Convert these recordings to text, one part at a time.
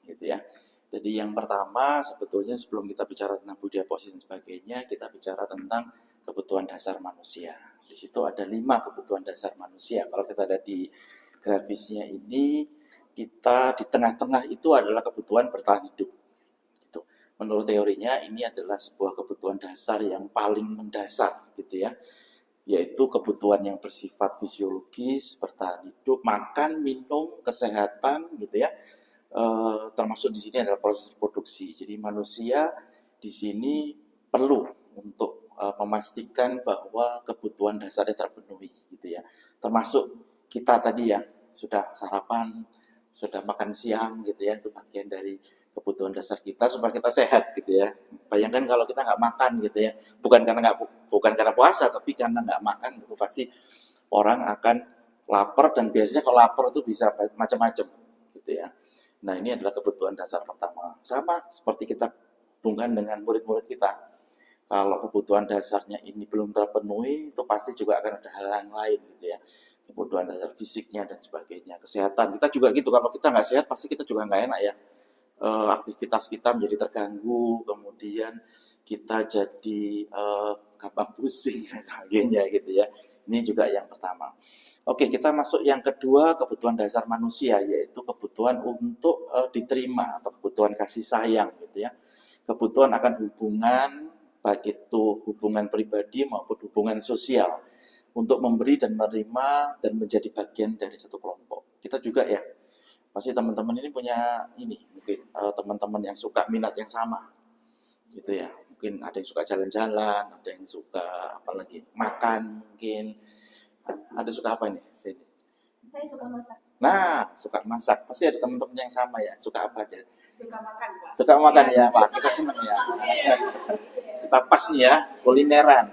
gitu ya. Jadi yang pertama sebetulnya sebelum kita bicara tentang budaya positif dan sebagainya, kita bicara tentang kebutuhan dasar manusia. Di situ ada 5 kebutuhan dasar manusia. Kalau kita ada di grafisnya ini, kita di tengah-tengah itu adalah kebutuhan bertahan hidup. Gitu. Menurut teorinya ini adalah sebuah kebutuhan dasar yang paling mendasar, gitu ya, yaitu kebutuhan yang bersifat fisiologis, bertahan hidup, makan, minum, kesehatan, gitu ya. Termasuk di sini adalah proses reproduksi. Jadi manusia di sini perlu untuk memastikan bahwa kebutuhan dasarnya terpenuhi, gitu ya. Termasuk kita tadi ya sudah sarapan, sudah makan siang, gitu ya. Itu bagian dari kebutuhan dasar kita supaya kita sehat, gitu ya. Bayangkan kalau kita nggak makan, gitu ya. Bukan karena puasa, tapi karena nggak makan, itu pasti orang akan lapar, dan biasanya kalau lapar itu bisa macam-macam, gitu ya. Nah, ini adalah kebutuhan dasar pertama. Sama seperti kita hubungkan dengan murid-murid kita. Kalau kebutuhan dasarnya ini belum terpenuhi, itu pasti juga akan ada hal yang lain, gitu ya. Kebutuhan dasar fisiknya dan sebagainya. Kesehatan kita juga gitu. Kalau kita nggak sehat, pasti kita juga nggak enak ya. Aktivitas kita menjadi terganggu, kemudian kita jadi gampang pusing dan sebagainya, gitu ya. Ini juga yang pertama. Oke, kita masuk yang kedua, kebutuhan dasar manusia, yaitu kebutuhan untuk diterima atau kebutuhan kasih sayang, gitu ya. Kebutuhan akan hubungan, baik itu hubungan pribadi maupun hubungan sosial, untuk memberi dan menerima dan menjadi bagian dari satu kelompok. Kita juga ya, pasti teman-teman ini punya mungkin teman-teman yang suka minat yang sama, gitu ya. Mungkin ada yang suka jalan-jalan, ada yang suka apalagi makan mungkin. Ada suka apa nih? Sini. Saya suka masak. Nah, suka masak. Pasti ada teman-teman yang sama ya. Suka apa aja? Suka makan, Pak. Suka makan ya, Pak. Kita senang ya. Kita pas nih ya, kulineran.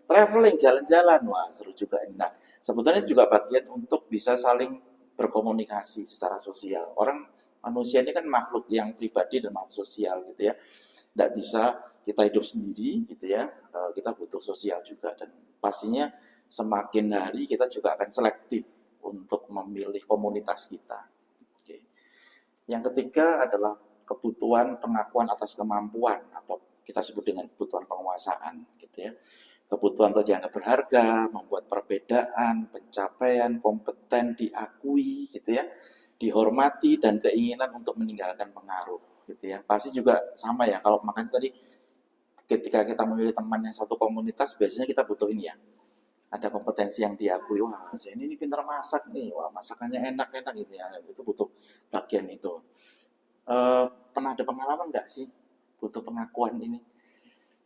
Traveling, jalan-jalan. Wah, seru juga ini. Nah, sebetulnya juga bagian untuk bisa saling berkomunikasi secara sosial. Orang manusia ini kan makhluk yang pribadi dan makhluk sosial, gitu ya. Tidak bisa kita hidup sendiri, gitu ya. Kita butuh sosial juga, dan pastinya semakin hari kita juga akan selektif untuk memilih komunitas kita. Oke. Yang ketiga adalah kebutuhan pengakuan atas kemampuan, atau kita sebut dengan kebutuhan penguasaan, gitu ya. Kebutuhan untuk dianggap berharga, membuat perbedaan, pencapaian, kompeten, diakui, gitu ya, dihormati, dan keinginan untuk meninggalkan pengaruh, gitu ya. Pasti juga sama ya, kalau makanya tadi ketika kita memilih teman yang satu komunitas, biasanya kita butuh ini ya, ada kompetensi yang diakui. Wah, saya ini pintar masak nih, wah masakannya enak-enak gitu ya. Itu butuh bagian itu. Pernah ada pengalaman nggak sih butuh pengakuan ini,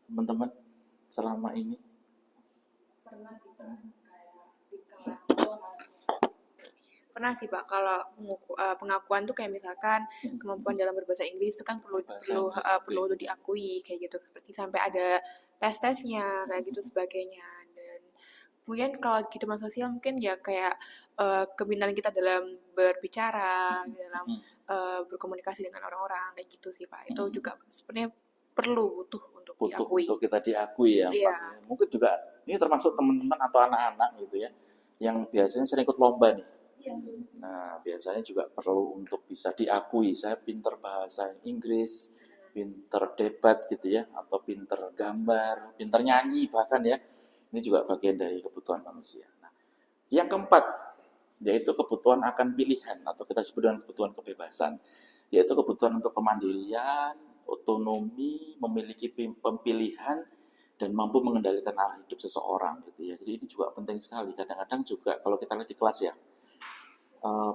teman-teman, selama ini? Pernah sih, Pak. Kayak di kelas itu pernah sih, Pak. Kalau pengakuan tuh kayak misalkan kemampuan dalam berbahasa Inggris itu kan perlu untuk diakui kayak gitu. Seperti sampai ada tes-tesnya kayak gitu sebagainya. Dan mungkin kalau di kehidupan sosial mungkin ya kayak kepintaran kita dalam berbicara, dalam berkomunikasi dengan orang-orang kayak gitu sih, Pak. Itu juga sebenarnya butuh untuk diakui. Untuk kita diakui ya. Iya. Pasti. Mungkin juga ini termasuk teman-teman atau anak-anak gitu ya, yang biasanya sering ikut lomba nih. Nah, biasanya juga perlu untuk bisa diakui. Saya pinter bahasa Inggris, pinter debat gitu ya, atau pinter gambar, pinter nyanyi bahkan ya. Ini juga bagian dari kebutuhan manusia. Nah, yang keempat, yaitu kebutuhan akan pilihan, atau kita sebut dengan kebutuhan kebebasan, yaitu kebutuhan untuk kemandirian, otonomi, memiliki pilihan, dan mampu mengendalikan arah hidup seseorang gitu ya. Jadi ini juga penting sekali. Kadang-kadang juga kalau kita lihat di kelas ya,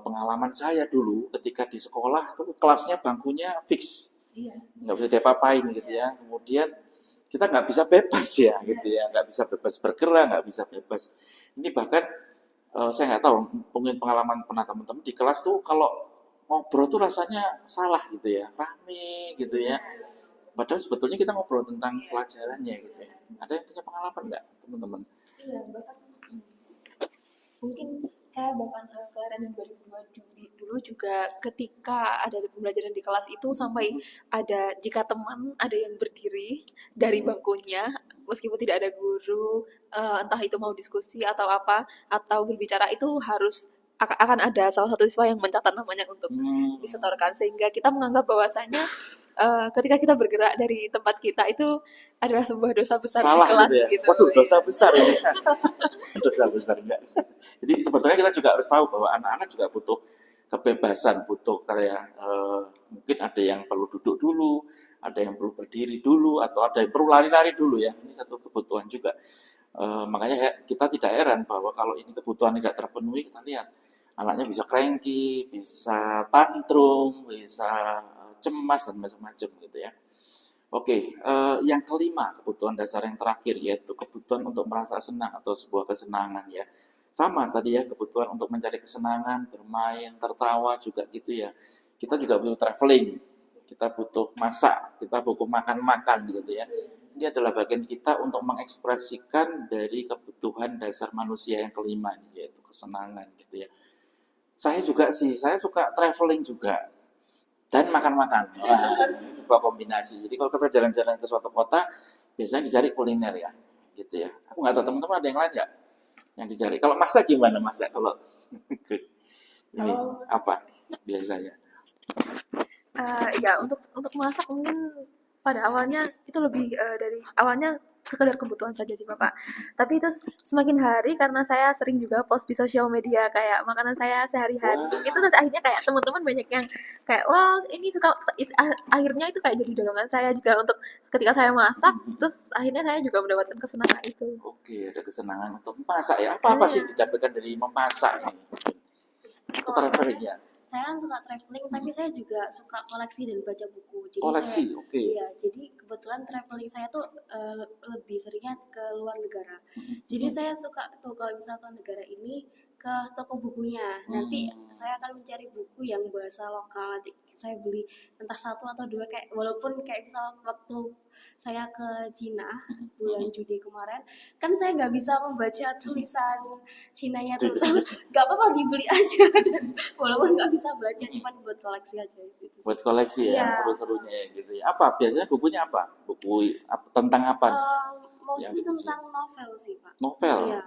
pengalaman saya dulu ketika di sekolah tuh kelasnya bangkunya fix, nggak bisa diapa-apain gitu ya. Kemudian kita nggak bisa bebas ya gitu ya, nggak bisa bebas bergerak, nggak bisa bebas. Ini bahkan saya nggak tahu, mungkin pengalaman pernah teman-teman di kelas tuh kalau ngobrol tuh rasanya salah gitu ya, rame gitu ya. Padahal sebetulnya kita ngobrol tentang pelajarannya gitu ya. Ada yang punya pengalaman nggak teman-teman? Iya, bahkan mungkin saya bahkan kelahiran yang 2002 dulu juga ketika ada pembelajaran di kelas itu sampai ada jika teman ada yang berdiri dari bangkunya meskipun tidak ada guru, entah itu mau diskusi atau apa atau berbicara itu harus akan ada salah satu siswa yang mencatat namanya untuk disetorkan, sehingga kita menganggap bahwasanya ketika kita bergerak dari tempat kita itu adalah sebuah dosa besar di Salah kelas gitu ya. gitu. Waduh, dosa besar ya. Dosa besar enggak. Jadi sebetulnya kita juga harus tahu bahwa anak-anak juga butuh kebebasan, butuh kayak mungkin ada yang perlu duduk dulu, ada yang perlu berdiri dulu, atau ada yang perlu lari-lari dulu ya. Ini satu kebutuhan juga. Makanya kita tidak heran bahwa kalau ini kebutuhan tidak terpenuhi, kita lihat anaknya bisa cranky, bisa tantrum, bisa cemas dan macam-macam gitu ya. Oke, yang kelima, kebutuhan dasar yang terakhir yaitu kebutuhan untuk merasa senang atau sebuah kesenangan ya. Sama tadi ya, kebutuhan untuk mencari kesenangan, bermain, tertawa juga gitu ya. Kita juga butuh traveling, kita butuh masak, kita butuh makan-makan gitu ya. Ini adalah bagian kita untuk mengekspresikan dari kebutuhan dasar manusia yang kelima yaitu kesenangan gitu ya. Saya juga sih, saya suka traveling juga dan makan-makan. Wah, ini sebuah kombinasi. Jadi kalau kita jalan-jalan ke suatu kota, biasanya dicari kuliner ya, gitu ya. Aku nggak tahu teman-teman ada yang lain nggak yang dicari. Kalau masak gimana masak? Kalau ini apa biasanya? Ya untuk masak mungkin pada awalnya itu lebih dari awalnya sekedar kebutuhan saja sih Bapak. Tapi itu semakin hari karena saya sering juga post di sosial media kayak makanan saya sehari-hari. Itu terus akhirnya kayak teman-teman banyak yang kayak wah ini suka akhirnya itu kayak jadi dorongan saya juga untuk ketika saya masak, terus akhirnya saya juga mendapatkan kesenangan itu. Oke, ada kesenangan untuk memasak ya. Apa-apa sih didapatkan dari memasak ini? Itu traveling ya. Saya kan suka traveling, tapi saya juga suka koleksi dan baca buku. Jadi Koleksi, saya, oke. iya, jadi kebetulan traveling saya tuh lebih seringnya ke luar negara. Jadi saya suka tuh kalau misalkan negara ini ke toko bukunya. Nanti saya akan mencari buku yang bahasa lokal. Nanti saya beli entah satu atau dua kayak walaupun kayak misal waktu saya ke Cina bulan Juni kemarin, kan saya nggak bisa membaca tulisan Cinanya tuh, nggak apa-apa dibeli aja. Walaupun nggak bisa baca, cuman buat koleksi aja gitu. Buat koleksi ya, seru-serunya gitu ya. Apa biasanya bukunya apa? Buku tentang apa? Mostly tentang novel sih Pak. Novel. Iya.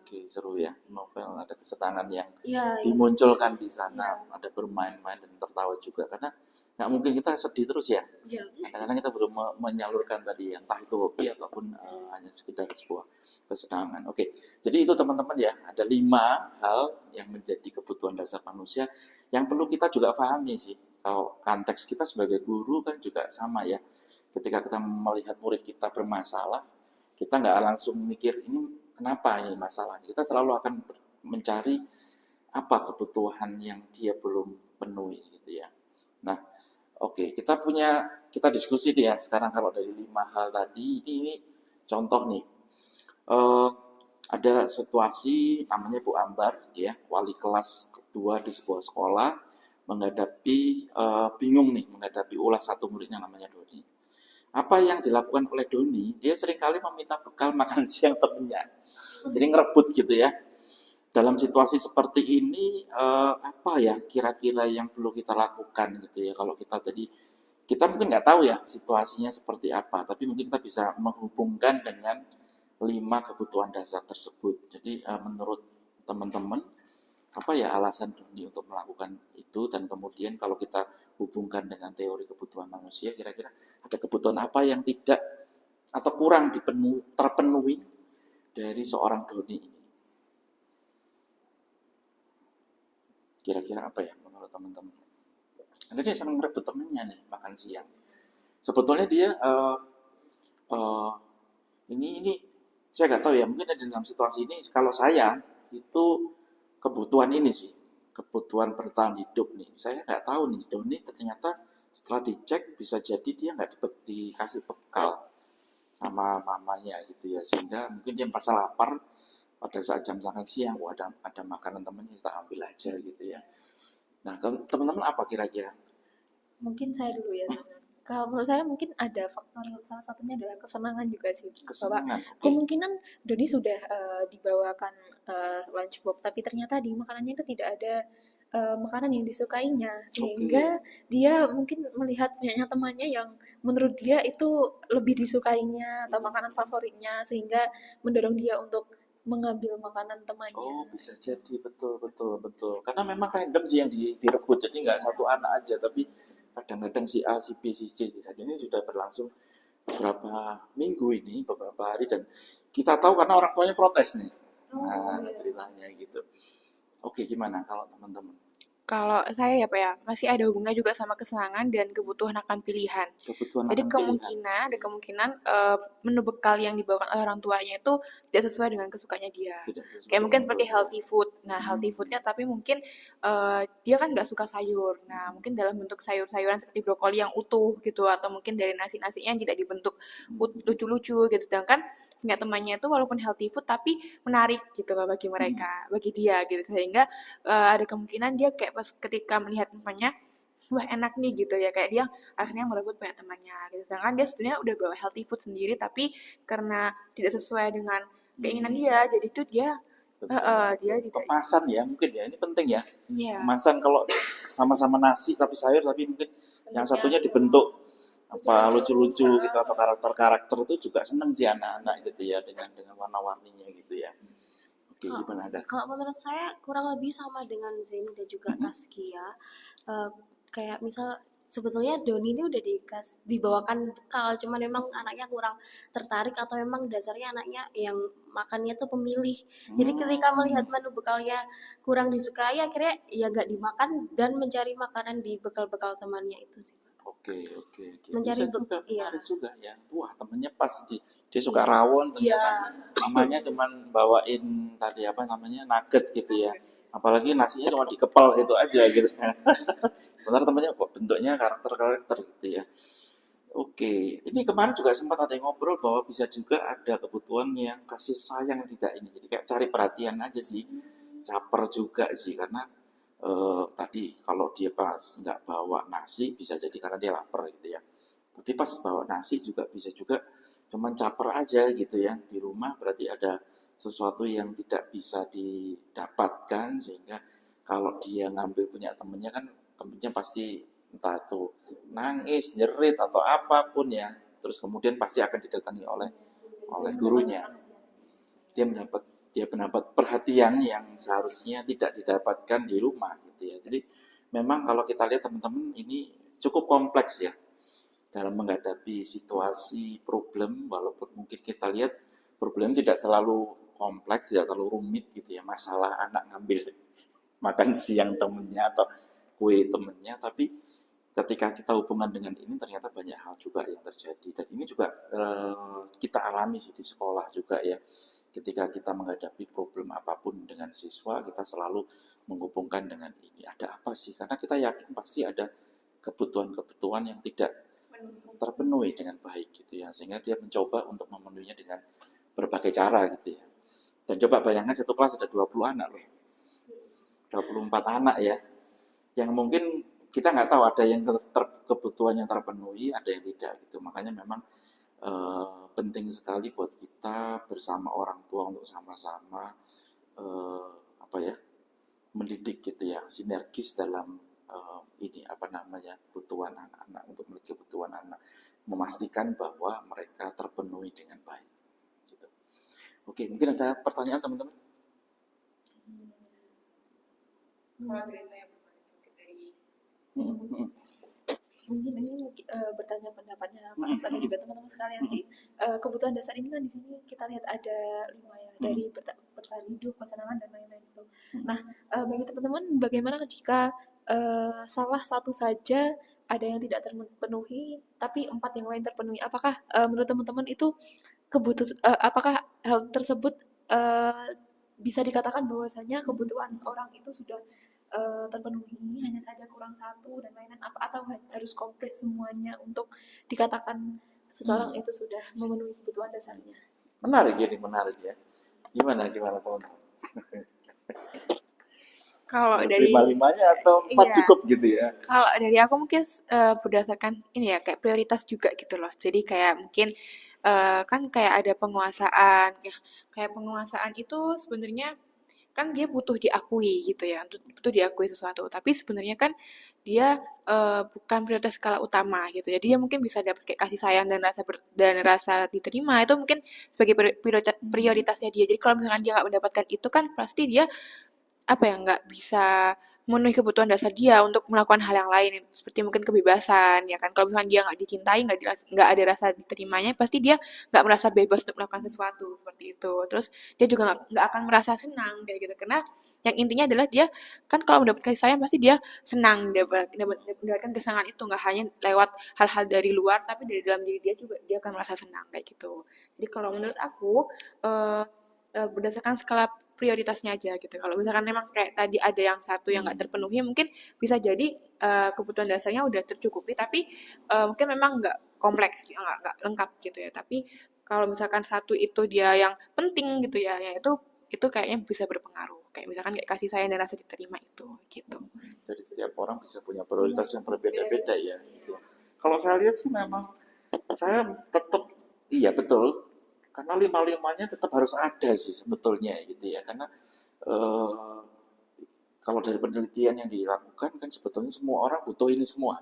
Oke, seru ya. Novel ada kesenangan yang dimunculkan di sana, ada bermain-main dan tertawa juga karena nggak mungkin kita sedih terus ya. Kadang-kadang kita perlu menyalurkan tadi entah itu hobi ataupun hanya sekedar sebuah kesenangan. Oke, jadi itu teman-teman ya, ada 5 hal yang menjadi kebutuhan dasar manusia yang perlu kita juga pahami sih. Kalau konteks kita sebagai guru kan juga sama ya. Ketika kita melihat murid kita bermasalah, kita nggak langsung mikir ini kenapa ini masalah. Kita selalu akan mencari apa kebutuhan yang dia belum penuhi gitu ya. Nah, oke, kita diskusi nih ya. Sekarang kalau dari 5 hal tadi, ini contoh nih. Ada situasi namanya Bu Ambar, ya, wali kelas kedua di sebuah sekolah menghadapi bingung nih menghadapi ulah satu muridnya namanya Doni. Apa yang dilakukan oleh Doni? Dia seringkali meminta bekal makan siang temennya. Jadi ngerebut gitu ya. Dalam situasi seperti ini apa ya kira-kira yang perlu kita lakukan gitu ya? Kalau kita mungkin nggak tahu ya situasinya seperti apa, tapi mungkin kita bisa menghubungkan dengan 5 kebutuhan dasar tersebut. Jadi menurut teman-teman apa ya alasan Doni untuk melakukan itu, dan kemudian kalau kita hubungkan dengan teori kebutuhan manusia, kira-kira ada kebutuhan apa yang tidak atau kurang terpenuhi dari seorang Doni ini? Kira-kira apa ya menurut teman-teman? Karena dia senang merebut temennya nih makan siang. Sebetulnya dia ini saya nggak tahu ya, mungkin ada dalam situasi ini kalau saya itu kebutuhan ini sih, kebutuhan bertahan hidup nih. Saya nggak tahu nih, Doni ternyata setelah dicek bisa jadi dia nggak dikasih bekal sama mamanya gitu ya, sehingga mungkin dia merasa lapar pada saat jam makan siang, ada makanan temannya, kita ambil aja gitu ya. Nah, teman-teman apa kira-kira? Mungkin saya dulu ya. Kalau menurut saya mungkin ada faktor salah satunya adalah kesenangan juga sih. Kesenangan. Kemungkinan Doni sudah dibawakan lunchbox, tapi ternyata di makanannya itu tidak ada makanan yang disukainya, sehingga dia mungkin melihat punyanya temannya yang menurut dia itu lebih disukainya atau makanan favoritnya, sehingga mendorong dia untuk mengambil makanan temannya. Oh, bisa jadi, betul, betul, betul. Karena memang random sih yang direbut, jadi nggak satu anak aja, tapi kadang-kadang si A, si B, si C. Dan ini sudah berlangsung beberapa minggu ini, beberapa hari, dan kita tahu karena orang tuanya protes nih. Nah, ceritanya gitu. Oke, gimana kalau teman-teman? Kalau saya ya Pak ya, masih ada hubungannya juga sama kesenangan dan kebutuhan akan pilihan. Kebutuhan Jadi akan pilihan. ada kemungkinan menu bekal yang dibawakan oleh orang tuanya itu tidak sesuai dengan kesukaannya dia. Tidak sesuai Kayak mungkin dengan seperti kebutuhan. healthy food. Nah, healthy foodnya tapi mungkin dia kan nggak suka sayur. Nah, mungkin dalam bentuk sayur-sayuran seperti brokoli yang utuh gitu, atau mungkin dari nasi-nasinya yang tidak dibentuk lucu-lucu gitu. Sedangkan punya temannya itu walaupun healthy food tapi menarik gitu loh bagi mereka, bagi dia gitu. Sehingga ada kemungkinan dia kayak pas ketika melihat temannya, wah enak nih gitu ya, kayak dia akhirnya merebut punya temannya gitu. Sedangkan dia sebetulnya udah bawa healthy food sendiri, tapi karena tidak sesuai dengan keinginan dia, jadi tuh dia dia tidak. Kemasan ya mungkin ya, ini penting ya. Iya. Kemasan kalau sama-sama nasi tapi sayur, tapi mungkin yang satunya dibentuk apa lucu-lucu gitu, atau karakter-karakter itu juga seneng sih anak-anak gitu ya, dengan warna-warninya gitu ya. Oke, gimana ada? Kalau menurut saya kurang lebih sama dengan Zeni dan juga Taskia. Kayak misal sebetulnya Doni ini udah dibawakan bekal, cuman memang anaknya kurang tertarik atau memang dasarnya anaknya yang makannya tuh pemilih. Jadi ketika melihat menu bekalnya kurang disukai, akhirnya ya gak dimakan dan mencari makanan di bekal-bekal temannya itu sih. Oke. Mencari Bisa juga, iya. menarik juga ya. Wah, temennya pas dia suka rawon, ternyata mamanya cuman bawain tadi apa namanya nugget gitu ya. Apalagi nasinya cuma dikepal gitu aja gitu. Benar temennya kok bentuknya karakter-karakter gitu ya. Oke, ini kemarin juga sempat ada yang ngobrol bahwa bisa juga ada kebutuhan yang kasih sayang tidak ini. Jadi kayak cari perhatian aja sih, caper juga sih, karena tadi kalau dia pas nggak bawa nasi bisa jadi karena dia lapar gitu ya. Tapi pas bawa nasi juga bisa juga cuman caper aja gitu ya di rumah, berarti ada sesuatu yang tidak bisa didapatkan, sehingga kalau dia ngambil punya temennya kan temennya pasti entah itu nangis, jerit atau apapun ya, terus kemudian pasti akan didatangi oleh gurunya. Dia mendapat perhatian yang seharusnya tidak didapatkan di rumah gitu ya. Jadi memang kalau kita lihat teman-teman, ini cukup kompleks ya dalam menghadapi situasi problem, walaupun mungkin kita lihat problem tidak terlalu kompleks, tidak terlalu rumit gitu ya, masalah anak ngambil makan siang temennya atau kue temennya, tapi ketika kita hubungan dengan ini ternyata banyak hal juga yang terjadi, dan ini juga kita alami sih di sekolah juga ya. Ketika kita menghadapi problem apapun dengan siswa, kita selalu menghubungkan dengan ini, ada apa sih, karena kita yakin pasti ada kebutuhan-kebutuhan yang tidak terpenuhi dengan baik gitu ya, sehingga dia mencoba untuk memenuhinya dengan berbagai cara gitu ya. Dan coba bayangkan satu kelas ada 20 anak loh, 24 anak ya, yang mungkin kita nggak tahu, ada yang kebutuhan yang terpenuhi, ada yang tidak gitu. Makanya memang penting sekali buat kita bersama orang tua untuk sama-sama apa ya, mendidik gitu ya, sinergis dalam ini apa namanya, kebutuhan anak-anak, untuk memiliki kebutuhan anak, memastikan bahwa mereka terpenuhi dengan baik gitu. Oke, mungkin ada pertanyaan teman-teman? Kalau dari saya dari mungkin ini bertanya pendapatnya Pak Ustadz dan juga teman-teman sekalian sih. Kebutuhan dasar ini kan di sini kita lihat ada 5 ya, dari bertahan hidup, kesenangan dan lain-lain itu. Nah, bagi teman-teman bagaimana ketika salah satu saja ada yang tidak terpenuhi tapi 4 yang lain terpenuhi? Apakah menurut teman-teman itu apakah hal tersebut bisa dikatakan bahwasanya kebutuhan orang itu sudah terpenuhi, hanya saja kurang satu dan lain-lain, atau harus komplit semuanya untuk dikatakan seseorang itu sudah memenuhi kebutuhan dasarnya? Menarik ya. Gimana teman-teman? Kalau Harus dari 5-5-nya atau 4 cukup gitu ya? Kalau dari aku mungkin berdasarkan ini ya, kayak prioritas juga gitu loh. Jadi kayak mungkin kan kayak ada penguasaan ya. Kayak penguasaan itu sebenarnya kan dia butuh diakui gitu ya, butuh diakui sesuatu. Tapi sebenarnya kan dia bukan prioritas skala utama gitu. Jadi dia mungkin bisa dapat kayak kasih sayang dan rasa diterima itu mungkin sebagai prioritasnya dia. Jadi kalau misalkan dia nggak mendapatkan itu kan pasti dia apa ya nggak bisa memenuhi kebutuhan dasar dia untuk melakukan hal yang lain seperti mungkin kebebasan ya kan kalau misalnya dia nggak dicintai nggak ada rasa diterimanya pasti dia nggak merasa bebas untuk melakukan sesuatu seperti itu terus dia juga nggak akan merasa senang kayak gitu karena yang intinya adalah dia kan kalau mendapat kasih sayang pasti dia senang mendapatkan kesenangan itu nggak hanya lewat hal-hal dari luar tapi dari dalam diri dia juga dia akan merasa senang kayak gitu jadi kalau menurut aku berdasarkan skala prioritasnya aja gitu. Kalau misalkan memang kayak tadi ada yang satu yang nggak terpenuhi, mungkin bisa jadi kebutuhan dasarnya udah tercukupi, tapi mungkin memang nggak kompleks, nggak lengkap gitu ya. Tapi kalau misalkan satu itu dia yang penting gitu ya, itu kayaknya bisa berpengaruh. Kayak misalkan kayak kasih sayang dan rasa diterima itu gitu. Jadi setiap orang bisa punya prioritas yang berbeda-beda ya. Kalau saya lihat sih memang saya tetap iya betul karena lima-limanya tetap harus ada sih sebetulnya gitu ya karena eh, kalau dari penelitian yang dilakukan kan sebetulnya semua orang butuh ini semua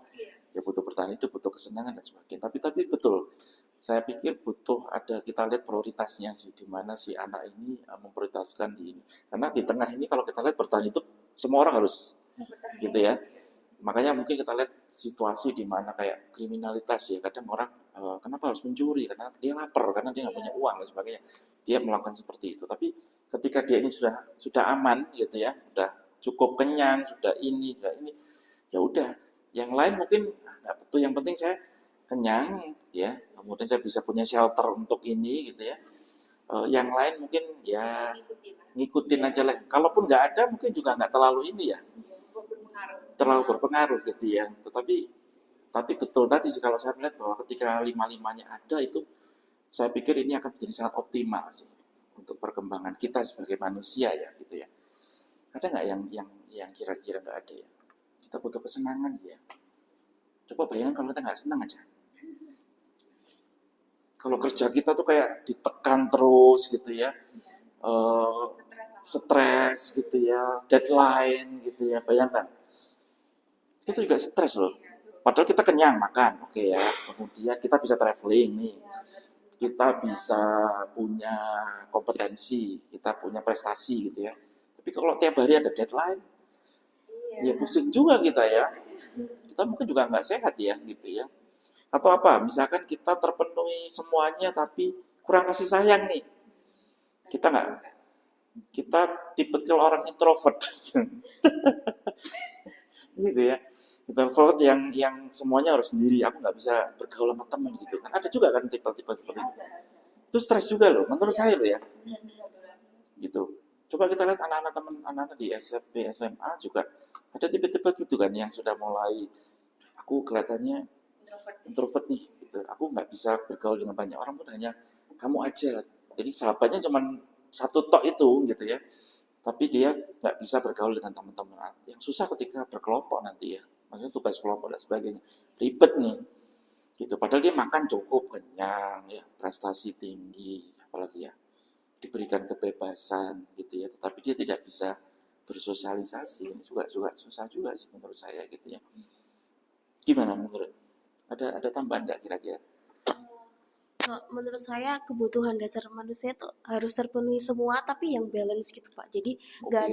ya butuh bertahan hidup butuh kesenangan dan sebagainya tapi betul saya pikir butuh ada kita lihat prioritasnya sih di mana si anak ini memprioritaskan di ini karena di tengah ini kalau kita lihat bertahan hidup semua orang harus gitu ya makanya mungkin kita lihat situasi di mana kayak kriminalitas ya kadang orang kenapa harus mencuri karena dia lapar karena dia nggak punya uang dan sebagainya dia melakukan seperti itu tapi ketika dia ini sudah aman gitu ya sudah cukup kenyang sudah ini ya udah yang lain mungkin nggak betul yang penting saya kenyang ya kemudian saya bisa punya shelter untuk ini gitu ya yang lain mungkin ya ngikutin aja lah kalaupun nggak ada mungkin juga nggak terlalu ini ya terlalu berpengaruh gitu ya. Tapi betul tadi sih kalau saya melihat bahwa ketika lima-limanya ada itu saya pikir ini akan menjadi sangat optimal sih untuk perkembangan kita sebagai manusia ya gitu ya. Ada nggak yang kira-kira nggak ada ya? Kita butuh kesenangan ya. Coba bayangkan kalau kita nggak senang aja. Kalau kerja kita tuh kayak ditekan terus gitu ya. Stres gitu ya, deadline gitu ya, bayangkan itu juga stres loh. Padahal kita kenyang makan, oke ya. Kemudian kita bisa traveling nih. Kita bisa punya kompetensi, kita punya prestasi gitu ya. Tapi kalau tiap hari ada deadline, ya pusing juga kita ya. Kita mungkin juga nggak sehat ya gitu ya. Atau apa, misalkan kita terpenuhi semuanya tapi kurang kasih sayang nih. Kita tipikal orang introvert. Gitu ya. Introvert yang semuanya harus sendiri, aku nggak bisa bergaul sama teman gitu kan. Ada juga kan tipe-tipe seperti itu. Itu stres juga loh, menurut saya loh ya. Gitu. Coba kita lihat anak-anak di SMP, SMA juga ada tipe-tipe gitu kan yang sudah mulai aku kelihatannya introvert nih gitu. Aku nggak bisa bergaul dengan banyak orang pun hanya kamu aja. Jadi sahabatnya cuma satu tok itu gitu ya. Tapi dia nggak bisa bergaul dengan teman-teman. Yang susah ketika berkelompok nanti ya. Maksudnya tugas kelompok dan sebagainya. Ribet nih. Gitu. Padahal dia makan cukup, kenyang, ya, prestasi tinggi, apalagi ya. Diberikan kebebasan gitu ya. Tetapi dia tidak bisa bersosialisasi. Ini juga susah juga sih menurut saya gitu ya. Gimana menurut? Ada tambahan nggak kira-kira? Menurut saya kebutuhan dasar manusia itu harus terpenuhi semua tapi yang balance gitu Pak. Jadi nggak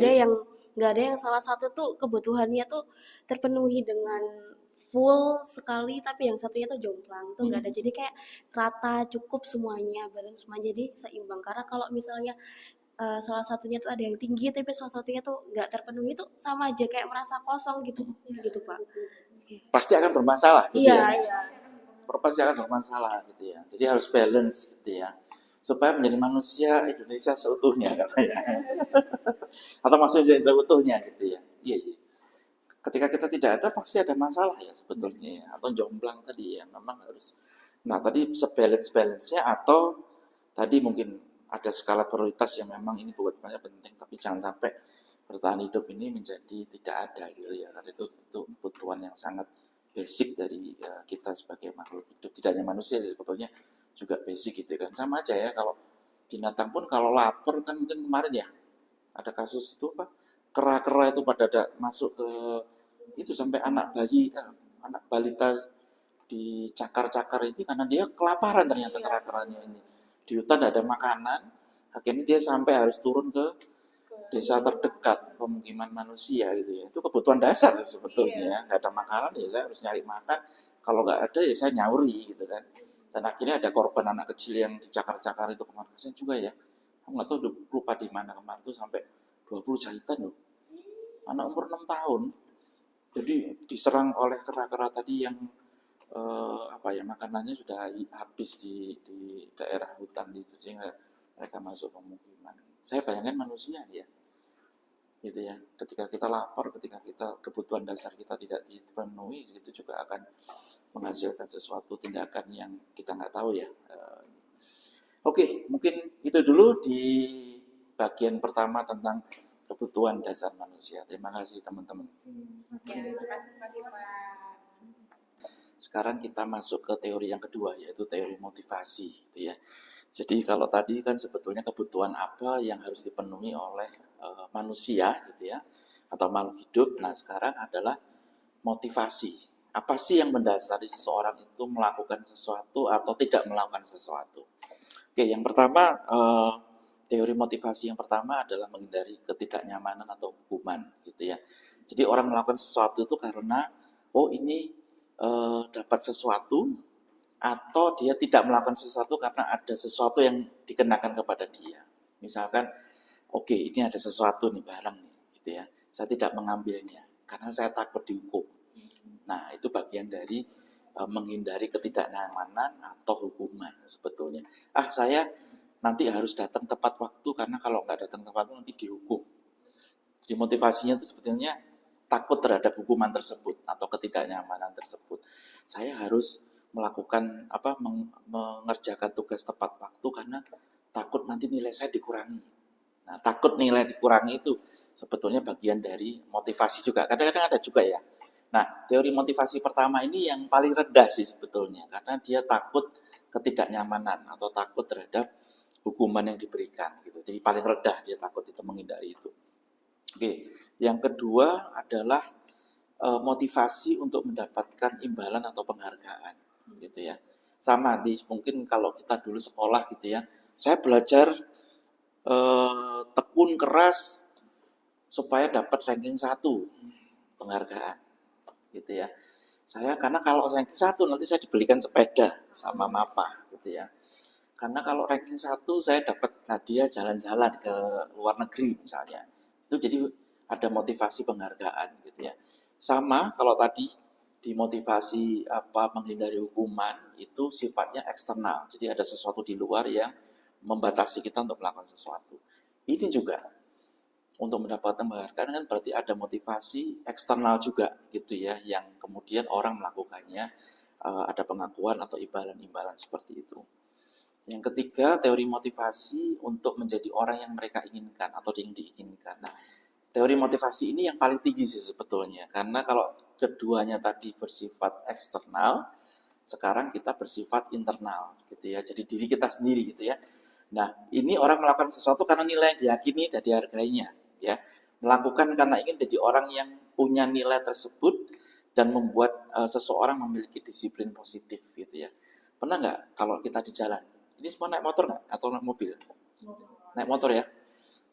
ada yang salah satu tuh kebutuhannya tuh terpenuhi dengan full sekali tapi yang satunya tuh jomplang itu nggak ada. Jadi kayak rata cukup semuanya balance semua jadi seimbang karena kalau misalnya salah satunya tuh ada yang tinggi tapi salah satunya tuh nggak terpenuhi itu sama aja kayak merasa kosong gitu gitu Pak. Pasti akan bermasalah gitu ya. Iya. Pasti akan bermasalah gitu ya. Jadi harus balance gitu ya. Supaya menjadi manusia Indonesia seutuhnya katanya. Atau manusia seutuhnya gitu ya. Iya sih. Ketika kita tidak ada pasti ada masalah ya sebetulnya ya. Atau jomplang tadi ya. Memang harus. Nah tadi sebalance-balance-nya atau tadi mungkin ada skala prioritas yang memang ini buat banyak penting. Tapi jangan sampai bertahan hidup ini menjadi tidak ada gitu ya. Karena itu kebutuhan yang sangat basic dari kita sebagai makhluk hidup, tidak hanya manusia sih sebetulnya juga basic gitu kan, sama aja ya kalau binatang pun kalau lapar kan mungkin kemarin ya ada kasus itu apa, kera-kera itu pada masuk ke itu sampai anak bayi, anak balita dicakar-cakar itu karena dia kelaparan ternyata kera-keranya ini. Di hutan ada makanan, akhirnya dia sampai harus turun ke desa terdekat pemukiman manusia gitu ya. Itu kebutuhan dasar sih sebetulnya. Nggak ada makanan ya saya harus nyari makan. Kalau nggak ada ya saya nyauri gitu kan. Dan akhirnya ada korban anak kecil yang dicakar-cakar itu kemarin. Kasian juga ya. Aku nggak tahu lupa di mana kemarin itu sampai 20 jahitan loh. Anak umur 6 tahun. Jadi diserang oleh kera-kera tadi yang apa ya, makanannya sudah habis di daerah hutan itu sehingga mereka masuk pemukiman. Saya bayangkan manusia ya, gitu ya. Ketika kita lapar, ketika kita kebutuhan dasar kita tidak dipenuhi, itu juga akan menghasilkan sesuatu tindakan yang kita nggak tahu ya. Oke, mungkin itu dulu di bagian pertama tentang kebutuhan dasar manusia. Terima kasih teman-teman. Oke, terima kasih Pak Iwan. Sekarang kita masuk ke teori yang kedua, yaitu teori motivasi, gitu ya. Jadi kalau tadi kan sebetulnya kebutuhan apa yang harus dipenuhi oleh manusia, gitu ya, atau makhluk hidup. Nah sekarang adalah motivasi. Apa sih yang mendasari seseorang itu melakukan sesuatu atau tidak melakukan sesuatu? Oke, yang pertama teori motivasi yang pertama adalah menghindari ketidaknyamanan atau hukuman, gitu ya. Jadi orang melakukan sesuatu itu karena ini dapat sesuatu, atau dia tidak melakukan sesuatu karena ada sesuatu yang dikenakan kepada dia. Misalkan, oke, ini ada sesuatu nih, barang nih, gitu ya. Saya tidak mengambilnya karena saya takut dihukum. Nah, itu bagian dari menghindari ketidaknyamanan atau hukuman sebetulnya. Saya nanti harus datang tepat waktu karena kalau nggak datang tepat waktu nanti dihukum. Jadi motivasinya itu sebetulnya takut terhadap hukuman tersebut atau ketidaknyamanan tersebut. Saya harus melakukan mengerjakan tugas tepat waktu karena takut nanti nilai saya dikurangi. Nah, takut nilai dikurangi itu sebetulnya bagian dari motivasi juga. Kadang-kadang ada juga ya. Nah, teori motivasi pertama ini yang paling rendah sih sebetulnya karena dia takut ketidaknyamanan atau takut terhadap hukuman yang diberikan gitu. Jadi paling rendah dia takut itu, menghindari itu. Oke, yang kedua adalah motivasi untuk mendapatkan imbalan atau penghargaan, gitu ya. Sama mungkin kalau kita dulu sekolah gitu ya, saya belajar tekun keras supaya dapat ranking 1 penghargaan, gitu ya. Karena kalau ranking 1 nanti saya dibelikan sepeda sama mapa, gitu ya. Karena kalau ranking 1 saya dapat hadiah jalan-jalan ke luar negeri misalnya. Itu jadi ada motivasi penghargaan gitu ya. Sama kalau tadi dimotivasi menghindari hukuman itu sifatnya eksternal. Jadi ada sesuatu di luar yang membatasi kita untuk melakukan sesuatu. Ini juga untuk mendapatkan penghargaan kan berarti ada motivasi eksternal juga gitu ya, yang kemudian orang melakukannya, ada pengakuan atau imbalan-imbalan seperti itu. Yang ketiga, teori motivasi untuk menjadi orang yang mereka inginkan atau yang diinginkan. Nah, teori motivasi ini yang paling tinggi sih sebetulnya. Karena kalau keduanya tadi bersifat eksternal, sekarang kita bersifat internal gitu ya. Jadi diri kita sendiri gitu ya. Nah, ini orang melakukan sesuatu karena nilai yang diyakini dan dihargainya ya. Melakukan karena ingin jadi orang yang punya nilai tersebut dan membuat seseorang memiliki disiplin positif gitu ya. Pernah nggak kalau kita di jalan? Ini semua naik motor nggak? Atau naik mobil? Naik motor ya?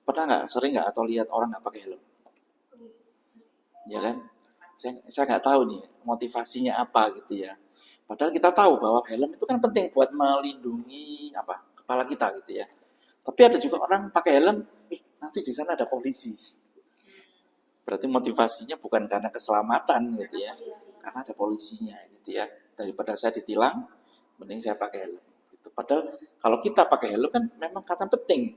Pernah nggak, sering nggak atau lihat orang nggak pakai helm? Ya kan? Saya nggak tahu nih motivasinya apa gitu ya. Padahal kita tahu bahwa helm itu kan penting buat melindungi kepala kita gitu ya. Tapi ada juga orang pakai helm, nanti di sana ada polisi. Berarti motivasinya bukan karena keselamatan gitu ya, karena ada polisinya gitu ya. Daripada saya ditilang, mending saya pakai helm. Gitu. Padahal kalau kita pakai helm kan memang kata penting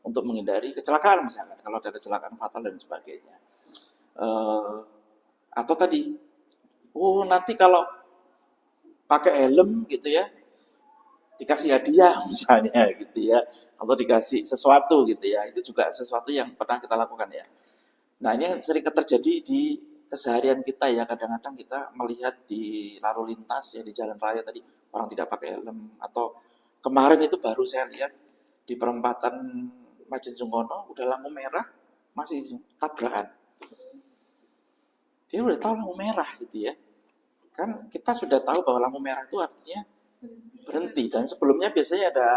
untuk menghindari kecelakaan misalkan, kalau ada kecelakaan fatal dan sebagainya. Atau tadi, nanti kalau pakai helm gitu ya, dikasih hadiah misalnya gitu ya, atau dikasih sesuatu gitu ya, itu juga sesuatu yang pernah kita lakukan ya. Nah ini sering terjadi di keseharian kita ya, kadang-kadang kita melihat di lalu lintas ya, di jalan raya tadi orang tidak pakai helm, atau kemarin itu baru saya lihat di perempatan Majen Sungkono udah lampu merah, masih tabrakan. Dia udah tahu lampu merah gitu ya. Kan kita sudah tahu bahwa lampu merah itu artinya berhenti, dan sebelumnya biasanya ada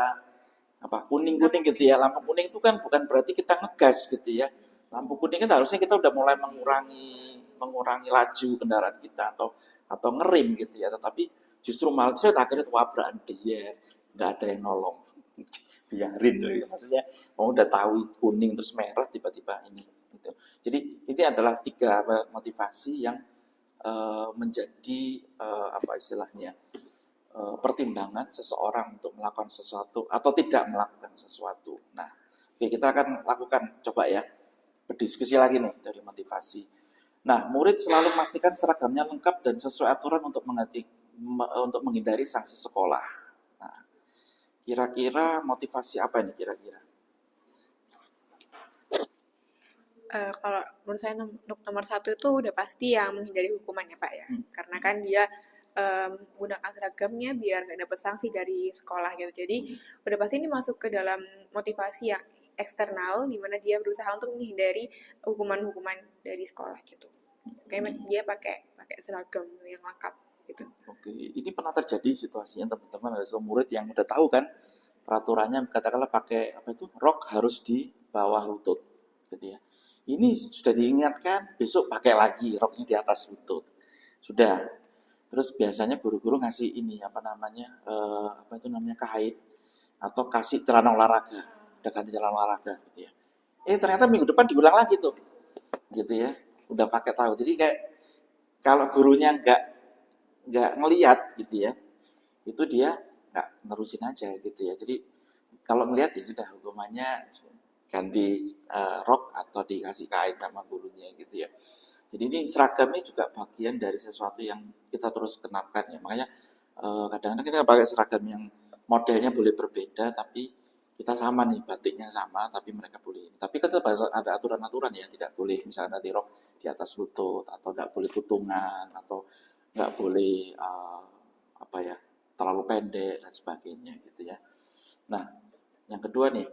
apa, kuning-kuning gitu ya. Lampu kuning itu kan bukan berarti kita ngegas gitu ya. Lampu kuning kan harusnya kita udah mulai mengurangi laju kendaraan kita atau ngerem gitu ya. Tetapi justru malah akhirnya tabrakan dia, nggak ada yang nolong. Biarin loh ya, maksudnya udah tahu kuning terus merah tiba-tiba ini gitu. Jadi ini adalah 3 motivasi yang menjadi apa istilahnya, pertimbangan seseorang untuk melakukan sesuatu atau tidak melakukan sesuatu. Nah, oke, kita akan lakukan, coba ya, berdiskusi lagi nih dari motivasi. Nah, murid selalu memastikan seragamnya lengkap dan sesuai aturan untuk menghindari sanksi sekolah. Nah, kira-kira motivasi apa ini kira-kira? Kalau menurut saya nomor 1 itu udah pasti yang menghindari hukuman ya Pak ya. Karena kan dia menggunakan seragamnya biar nggak dapat sanksi dari sekolah gitu. Jadi udah pasti ini masuk ke dalam motivasi yang eksternal, di mana dia berusaha untuk menghindari hukuman-hukuman dari sekolah gitu. Kayak dia pakai seragam yang lengkap gitu. Oke, ini pernah terjadi situasinya teman-teman, ada seorang murid yang udah tahu kan peraturannya, katakanlah pakai apa itu, rok harus di bawah lutut gitu ya. Ini sudah diingatkan, besok pakai lagi roknya di atas lutut. Sudah. Terus biasanya guru-guru ngasih ini apa namanya, apa itu namanya, kahit atau kasih celana olahraga, udah ganti celana olahraga gitu ya. Ternyata minggu depan diulang lagi tuh, gitu ya. Udah pakai tahu. Jadi kayak kalau gurunya nggak ngelihat gitu ya, itu dia nggak nerusin aja gitu ya. Jadi kalau ngelihat ya sudah, hukumannya ganti rok atau dikasih kain sama gurunya gitu ya. Jadi ini seragamnya juga bagian dari sesuatu yang kita terus kenapkan ya. Makanya kadang-kadang kita pakai seragam yang modelnya boleh berbeda, tapi kita sama nih, batiknya sama, tapi mereka boleh. Tapi kan tetap ada aturan-aturan ya, tidak boleh misalnya nanti rok di atas lutut, atau nggak boleh kutungan, atau nggak boleh apa ya, terlalu pendek dan sebagainya gitu ya. Nah, yang kedua nih,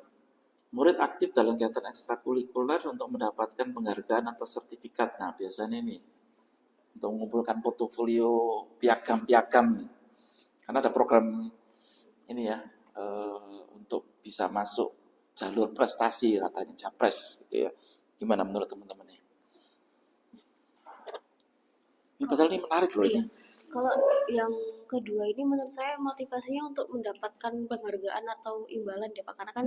murid aktif dalam kegiatan ekstrakurikuler untuk mendapatkan penghargaan atau sertifikat. Nah, biasanya nih untuk mengumpulkan portofolio piagam-piagam nih. Karena ada program ini ya, untuk bisa masuk jalur prestasi katanya, Japres gitu ya. Gimana menurut teman-teman nih? Ini padahal ini menarik loh ini. Kalau yang kedua ini menurut saya motivasinya untuk mendapatkan penghargaan atau imbalan ya Pak, karena kan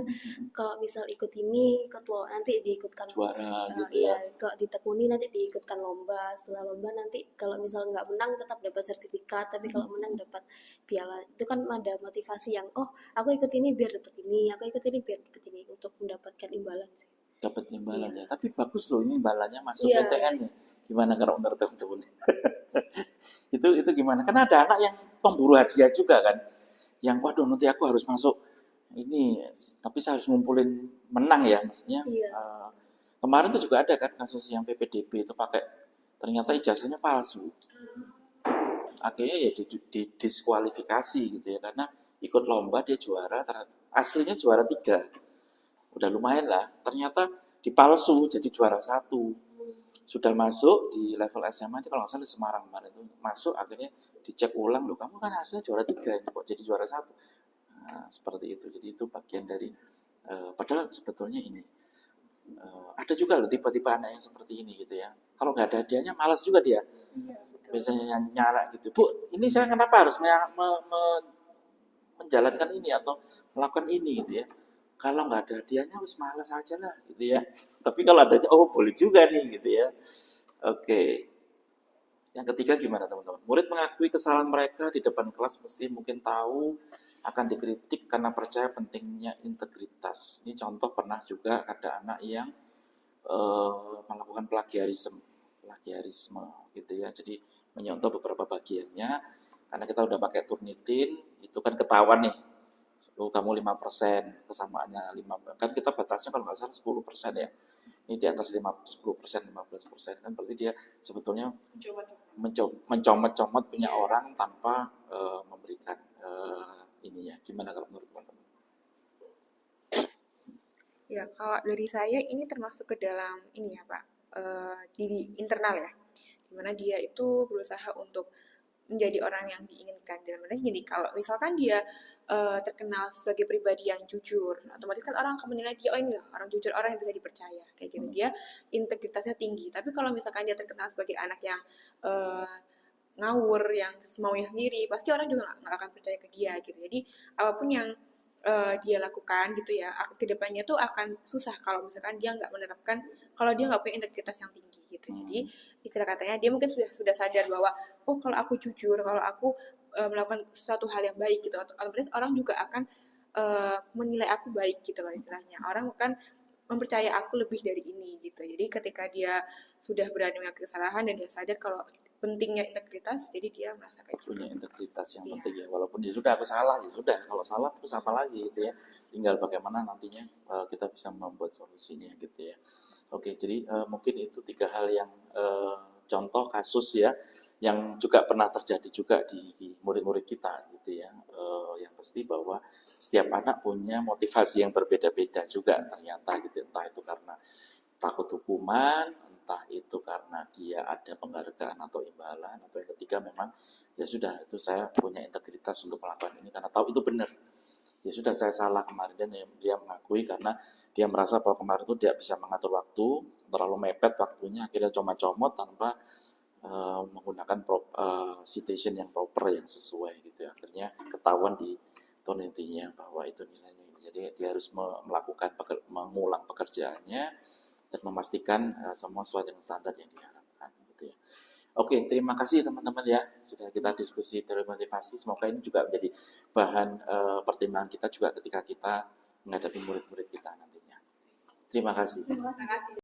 kalau misal ikut ini, ikut lo nanti diikutkan Juara gitu iya, ya. kalau ditekuni nanti diikutkan lomba, setelah lomba nanti kalau misal nggak menang tetap dapat sertifikat, tapi kalau menang dapat piala. Itu kan ada motivasi yang aku ikut ini biar dapat ini, aku ikut ini biar dapat ini, untuk mendapatkan imbalan sih. Dapat imbalan ya. Tapi bagus loh ini imbalannya masuk Iya. PTN nih. Gimana kalau menurut teman-teman? itu gimana? Karena ada anak yang pemburu hadiah juga kan. Yang waduh nanti aku harus masuk ini, tapi saya harus ngumpulin menang ya maksudnya. Iya. Kemarin tuh juga ada kan kasus yang PPDB itu pakai, ternyata ijazahnya palsu. Akhirnya ya didiskualifikasi gitu ya, karena ikut lomba dia juara, aslinya juara 3. Udah lumayan lah, ternyata dipalsu jadi juara 1. Sudah masuk di level SMA, kalau nggak salah di Semarang kemarin itu masuk, akhirnya dicek ulang, loh kamu kan hasilnya juara 3 ini kok jadi juara 1. Nah, seperti itu. Jadi itu bagian dari padahal sebetulnya ini ada juga loh tipe-tipe anak yang seperti ini gitu ya. Kalau nggak ada hadiahnya malas juga dia. Biasanya nyara gitu, Bu, ini saya kenapa harus menjalankan ini atau melakukan ini gitu ya. Kalau nggak ada hadiahnya harus malas aja lah gitu ya. Tapi kalau adanya, boleh juga nih gitu ya. Oke. Yang ketiga gimana teman-teman? Murid mengakui kesalahan mereka di depan kelas mesti mungkin tahu akan dikritik karena percaya pentingnya integritas. Ini contoh pernah juga ada anak yang melakukan plagiarisme gitu ya. Jadi menyontoh beberapa bagiannya, karena kita udah pakai Turnitin, itu kan ketahuan nih. Kamu 5%, kesamaannya 5%. Kan kita batasnya kalau nggak salah 10% ya. Ini di atas 10%, 15%. Kan berarti dia sebetulnya mencomot-comot punya orang tanpa memberikan ininya. Gimana kalau menurut teman-teman? Ya, kalau dari saya ini termasuk ke dalam ini ya Pak, di internal ya, dimana dia itu berusaha untuk menjadi orang yang diinginkan. Dalam artian gini, kalau misalkan dia terkenal sebagai pribadi yang jujur, otomatis kan orang akan menilai dia, oh ini loh orang jujur, orang yang bisa dipercaya, kayak gitu. Dia integritasnya tinggi. Tapi kalau misalkan dia terkenal sebagai anak yang eh, ngawur, yang semaunya sendiri, pasti orang juga nggak akan percaya ke dia gitu. Jadi apapun yang dia lakukan gitu ya, ke depannya tuh akan susah kalau misalkan dia nggak menerapkan, kalau dia nggak punya integritas yang tinggi gitu. Jadi istilah katanya dia mungkin sudah sadar bahwa oh kalau aku jujur, kalau aku melakukan sesuatu hal yang baik gitu, otomatis orang juga akan menilai aku baik gitu loh istilahnya. Orang akan mempercaya aku lebih dari ini gitu. Jadi ketika dia sudah berani mengakui kesalahan dan dia sadar kalau pentingnya integritas, jadi dia merasa kayak gitu. Punya integritas yang Iya. penting ya, walaupun ya sudah aku salah ya sudah, kalau salah terus apa lagi gitu ya, tinggal bagaimana nantinya kita bisa membuat solusinya gitu ya. Oke, jadi mungkin itu 3 hal yang contoh kasus ya yang juga pernah terjadi juga di murid-murid kita gitu ya. Yang pasti bahwa setiap anak punya motivasi yang berbeda-beda juga ternyata gitu, entah itu karena takut hukuman, entah itu karena dia ada penghargaan atau imbalan, atau yang ketiga memang ya sudah, itu saya punya integritas untuk melakukan ini karena tahu itu benar. Ya sudah, saya salah kemarin, dan dia mengakui karena dia merasa bahwa kemarin itu dia bisa mengatur waktu, terlalu mepet waktunya, akhirnya comot-comot tanpa menggunakan citation yang proper, yang sesuai gitu ya. Akhirnya ketahuan di tonitinya bahwa itu nilainya. Jadi dia harus melakukan mengulang pekerjaannya dan memastikan semua sesuai dengan standar yang diharapkan gitu ya. Oke, terima kasih teman-teman ya, sudah kita diskusi teori motivasi. Semoga ini juga menjadi bahan pertimbangan kita juga ketika kita menghadapi murid-murid kita nantinya. Terima kasih. Terima kasih.